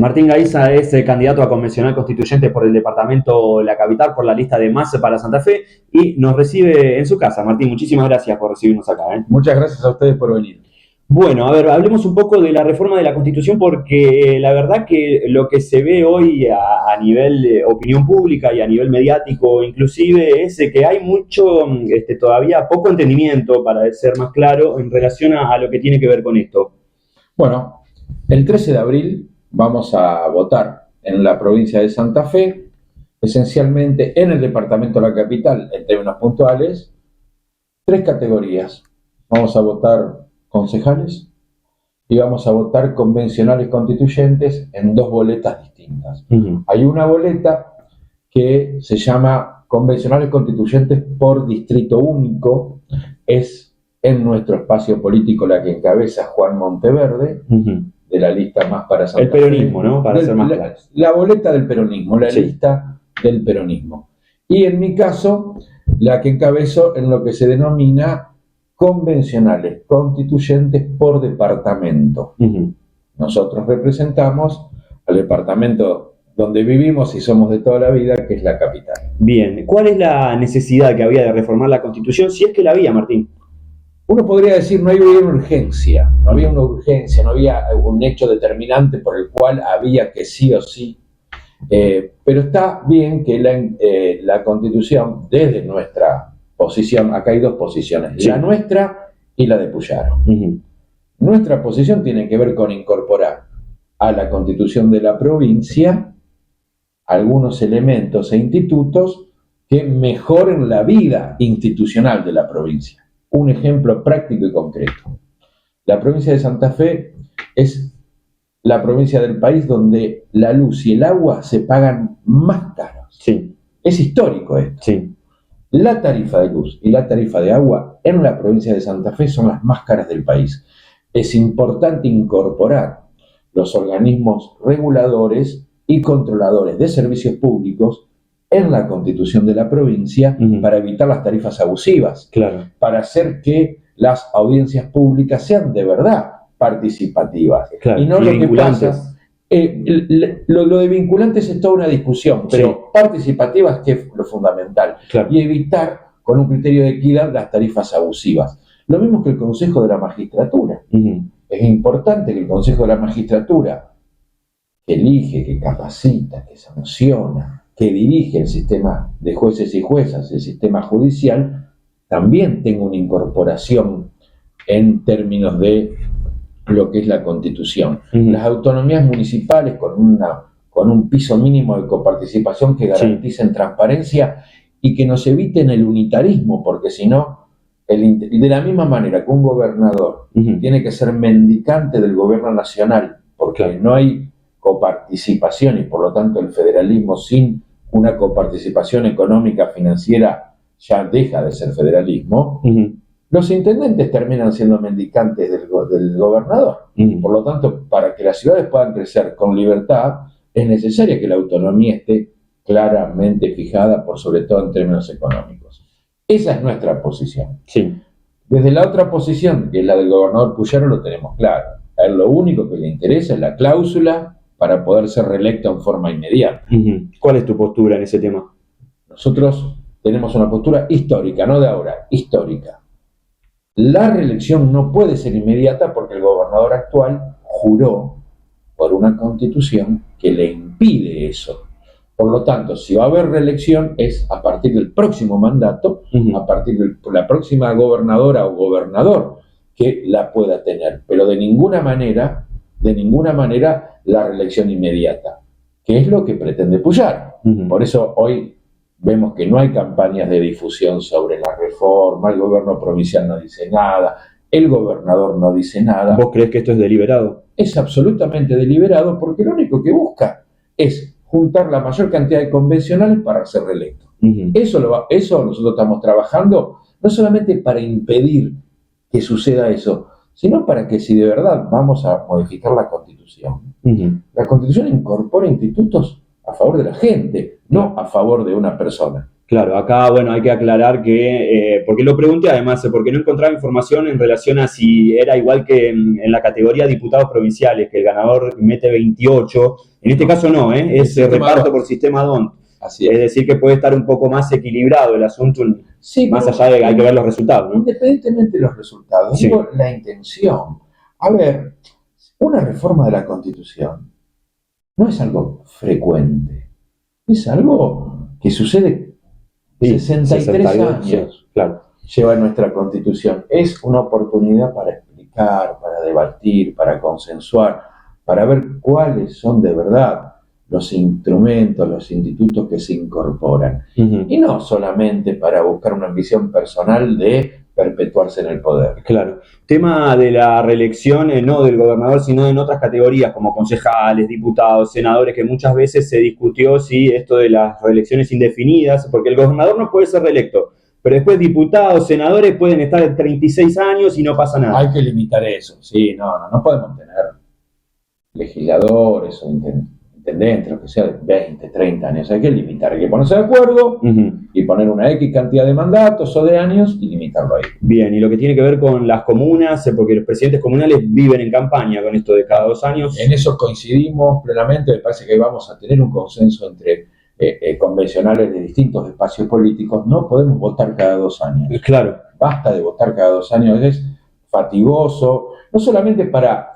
Martín Gaiza es candidato a convencional constituyente por el departamento de La Capital por la lista de MAS para Santa Fe y nos recibe en su casa. Martín, muchísimas gracias por recibirnos acá. Muchas gracias a ustedes por venir. Bueno, a ver, hablemos un poco de la reforma de la Constitución porque la verdad que lo que se ve hoy a nivel de opinión pública y a nivel mediático inclusive es que hay mucho, todavía poco entendimiento, para ser más claro, en relación a lo que tiene que ver con esto. Bueno, el 13 de abril vamos a votar en la provincia de Santa Fe, esencialmente en el departamento de La Capital, en términos puntuales, 3 categorías. Vamos a votar concejales y vamos a votar convencionales constituyentes en 2 boletas distintas. Hay una boleta que se llama convencionales constituyentes por distrito único, es en nuestro espacio político la que encabeza Juan Monteverde, de la lista Más para Santa Fe. El peronismo, ¿no? Para ser más claro. La boleta del peronismo, la lista del peronismo. Y en mi caso, la que encabezo en lo que se denomina convencionales constituyentes por departamento. Nosotros representamos al departamento donde vivimos y somos de toda la vida, que es La Capital. Bien, ¿cuál es la necesidad que había de reformar la Constitución, si es que la había, Martín? Uno podría decir no había una urgencia, no había un hecho determinante por el cual había que sí o sí. Pero está bien que la Constitución, desde nuestra posición, acá hay 2 posiciones, la nuestra y la de Puyaro. Nuestra posición tiene que ver con incorporar a la Constitución de la provincia algunos elementos e institutos que mejoren la vida institucional de la provincia. Un ejemplo práctico y concreto. La provincia de Santa Fe es la provincia del país donde la luz y el agua se pagan más caros. Sí. Es histórico esto. Sí. La tarifa de luz y la tarifa de agua en la provincia de Santa Fe son las más caras del país. Es importante incorporar los organismos reguladores y controladores de servicios públicos en la Constitución de la provincia para evitar las tarifas abusivas, para hacer que las audiencias públicas sean de verdad participativas y no lo que pasa. Lo de vinculantes es toda una discusión, pero participativas, que es lo fundamental, y evitar con un criterio de equidad las tarifas abusivas. Lo mismo que el Consejo de la Magistratura. Es importante que el Consejo de la Magistratura, que elige, que capacita, que sanciona, que dirige el sistema de jueces y juezas, el sistema judicial, también tenga una incorporación en términos de lo que es la Constitución. Las autonomías municipales con un piso mínimo de coparticipación que garanticen transparencia y que nos eviten el unitarismo, porque si no, de la misma manera que un gobernador tiene que ser mendicante del gobierno nacional, porque no hay coparticipación y por lo tanto el federalismo sin una coparticipación económica, financiera, ya deja de ser federalismo. Los intendentes terminan siendo mendicantes del gobernador. Por lo tanto, para que las ciudades puedan crecer con libertad, es necesaria que la autonomía esté claramente fijada, por sobre todo en términos económicos. Esa es nuestra posición. Desde la otra posición, que es la del gobernador Puyaro, lo tenemos claro. A él lo único que le interesa es la cláusula para poder ser reelecto en forma inmediata. ¿Cuál es tu postura en ese tema? Nosotros tenemos una postura histórica, no de ahora, histórica. La reelección no puede ser inmediata porque el gobernador actual juró por una constitución que le impide eso. Por lo tanto, si va a haber reelección es a partir del próximo mandato, a partir de la próxima gobernadora o gobernador que la pueda tener, pero de ninguna manera la reelección inmediata, que es lo que pretende Puyaro. Por eso hoy vemos que no hay campañas de difusión sobre la reforma, el gobierno provincial no dice nada, el gobernador no dice nada. ¿Vos crees que esto es deliberado? Es absolutamente deliberado porque lo único que busca es juntar la mayor cantidad de convencionales para ser reelecto. Eso nosotros estamos trabajando no solamente para impedir que suceda eso, sino para que si de verdad vamos a modificar la Constitución, la Constitución incorpora institutos a favor de la gente, no a favor de una persona. Claro, acá, bueno, hay que aclarar que, porque lo pregunté además, porque no encontraba información en relación a si era igual que en la categoría diputados provinciales, que el ganador mete 28. En este No. caso no, es reparto por sistema DONT. Así Es decir, que puede estar un poco más equilibrado el asunto, sí, más allá de que hay que ver los resultados, ¿no? Independientemente de los resultados, Sí. digo, la intención. A ver, una reforma de la Constitución no es algo frecuente, es algo que sucede. Sí, 63 62, sí, años claro. lleva nuestra Constitución. Es una oportunidad para explicar, para debatir, para consensuar, para ver cuáles son de verdad los instrumentos, los institutos que se incorporan. Y no solamente para buscar una ambición personal de perpetuarse en el poder. Claro. Tema de la reelección, no del gobernador, sino en otras categorías como concejales, diputados, senadores, que muchas veces se discutió si esto de las reelecciones indefinidas, porque el gobernador no puede ser reelecto, pero después diputados, senadores pueden estar en 36 años y no pasa nada. Hay que limitar eso, sí, no podemos tener legisladores o intendentes, lo que sea, de 20, 30 años. Hay que limitar, hay que ponerse de acuerdo y poner una X cantidad de mandatos o de años y limitarlo ahí. Bien, y lo que tiene que ver con las comunas, porque los presidentes comunales viven en campaña con esto de cada 2 años. En eso coincidimos plenamente, me parece que vamos a tener un consenso entre convencionales de distintos espacios políticos. No podemos votar cada 2 años. Claro. Basta de votar cada 2 años, es fatigoso, no solamente para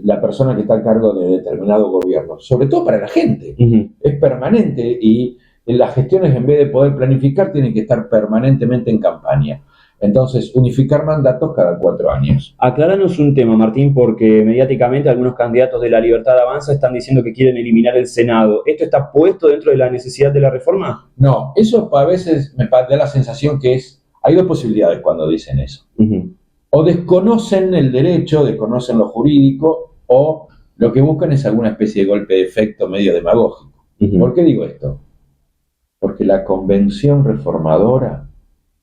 la persona que está a cargo de determinado gobierno, sobre todo para la gente. Es permanente y las gestiones, en vez de poder planificar, tienen que estar permanentemente en campaña. Entonces, unificar mandatos cada 4 años. Acláranos un tema, Martín, porque mediáticamente algunos candidatos de La Libertad Avanza están diciendo que quieren eliminar el Senado. ¿Esto está puesto dentro de la necesidad de la reforma? No, eso a veces me da la sensación que hay 2 posibilidades cuando dicen eso. O desconocen el derecho, desconocen lo jurídico, o lo que buscan es alguna especie de golpe de efecto medio demagógico. ¿Por qué digo esto? Porque la convención reformadora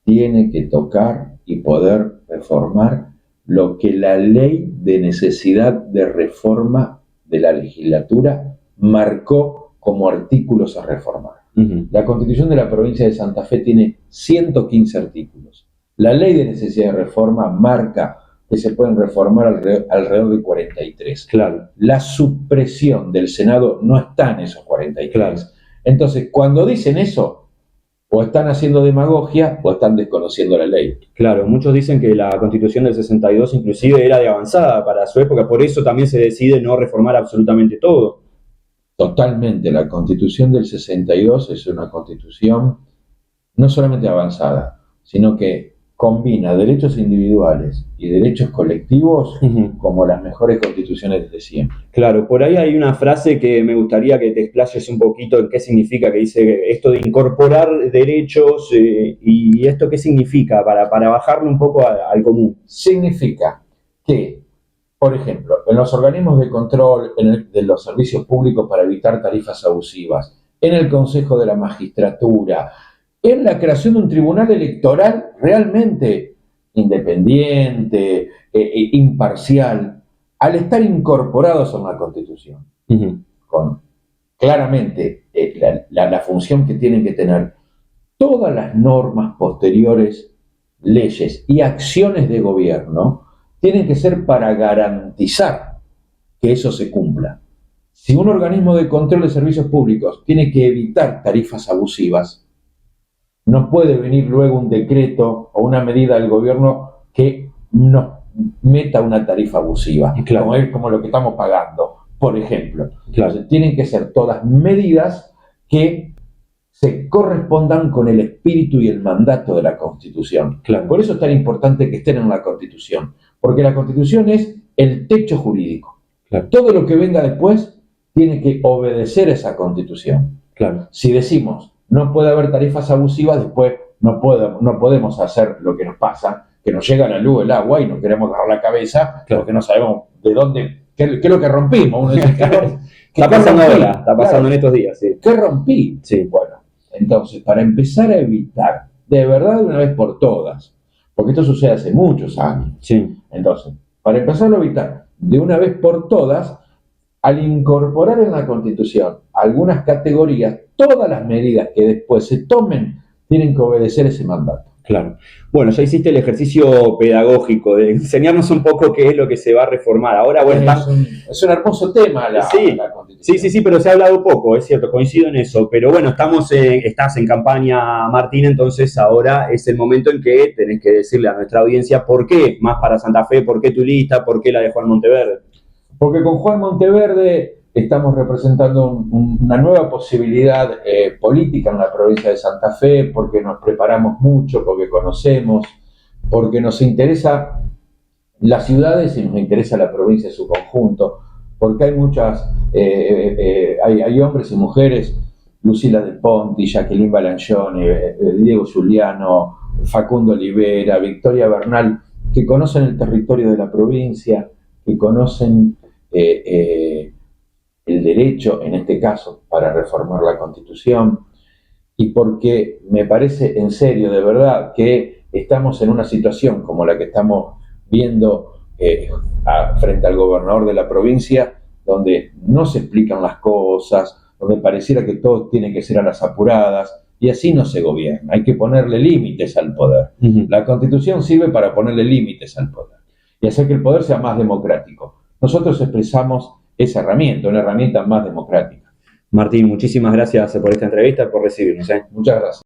tiene que tocar y poder reformar lo que la ley de necesidad de reforma de la legislatura marcó como artículos a reformar. La Constitución de la provincia de Santa Fe tiene 115 artículos. La ley de necesidad de reforma marca que se pueden reformar alrededor de 43. Claro. La supresión del Senado no está en esos 43. Claro. Entonces, cuando dicen eso, o están haciendo demagogia o están desconociendo la ley. Claro, muchos dicen que la Constitución del 62 inclusive era de avanzada para su época, por eso también se decide no reformar absolutamente todo. Totalmente, la Constitución del 62 es una Constitución no solamente avanzada, sino que combina derechos individuales y derechos colectivos como las mejores constituciones de siempre. Claro, por ahí hay una frase que me gustaría que te explayes un poquito en qué significa, que dice esto de incorporar derechos, y esto qué significa para bajarlo un poco al común. Significa que, por ejemplo, en los organismos de control de los servicios públicos para evitar tarifas abusivas, en el Consejo de la Magistratura, en la creación de un tribunal electoral realmente independiente, imparcial, al estar incorporados en la Constitución, con claramente la función que tienen que tener todas las normas posteriores, leyes y acciones de gobierno, tienen que ser para garantizar que eso se cumpla. Si un organismo de control de servicios públicos tiene que evitar tarifas abusivas, no puede venir luego un decreto o una medida del gobierno que nos meta una tarifa abusiva, claro, como lo que estamos pagando, por ejemplo. Claro. Entonces, tienen que ser todas medidas que se correspondan con el espíritu y el mandato de la Constitución. Claro. Por eso es tan importante que estén en la Constitución, porque la Constitución es el techo jurídico. Claro. Todo lo que venga después tiene que obedecer a esa Constitución. Claro. Si decimos no puede haber tarifas abusivas, después no podemos hacer lo que nos pasa, que nos llega la luz, el agua y nos queremos agarrar la cabeza, claro, porque no sabemos de dónde, qué es lo que rompimos. Uno dice, está pasando ahora, está pasando en estos días. Sí. ¿Qué rompí? Sí. Bueno, entonces, para empezar a evitar, de verdad de una vez por todas, porque esto sucede hace muchos años, sí. Entonces, para empezar a evitar de una vez por todas, al incorporar en la Constitución algunas categorías, todas las medidas que después se tomen tienen que obedecer ese mandato. Claro. Bueno, ya hiciste el ejercicio pedagógico de enseñarnos un poco qué es lo que se va a reformar. Ahora, bueno, es un hermoso tema la Constitución. Sí, pero se ha hablado poco, es cierto, coincido en eso. Pero bueno, estás en campaña, Martín, entonces ahora es el momento en que tenés que decirle a nuestra audiencia por qué más para Santa Fe, por qué tu lista, por qué la de Juan Monteverde. Porque con Juan Monteverde estamos representando una nueva posibilidad política en la provincia de Santa Fe, porque nos preparamos mucho, porque conocemos, porque nos interesa las ciudades y nos interesa la provincia en su conjunto, porque hay hay hombres y mujeres, Lucila Del Ponti, Jacqueline Balangione, Diego Giuliano, Facundo Olivera, Victoria Bernal, que conocen el territorio de la provincia, que conocen el derecho, en este caso, para reformar la Constitución, y porque me parece en serio, de verdad, que estamos en una situación como la que estamos viendo frente al gobernador de la provincia, donde no se explican las cosas, donde pareciera que todo tiene que ser a las apuradas, y así no se gobierna. Hay que ponerle límites al poder. La Constitución sirve para ponerle límites al poder y hacer que el poder sea más democrático. Nosotros expresamos esa herramienta, una herramienta más democrática. Martín, muchísimas gracias por esta entrevista y por recibirnos. Muchas gracias.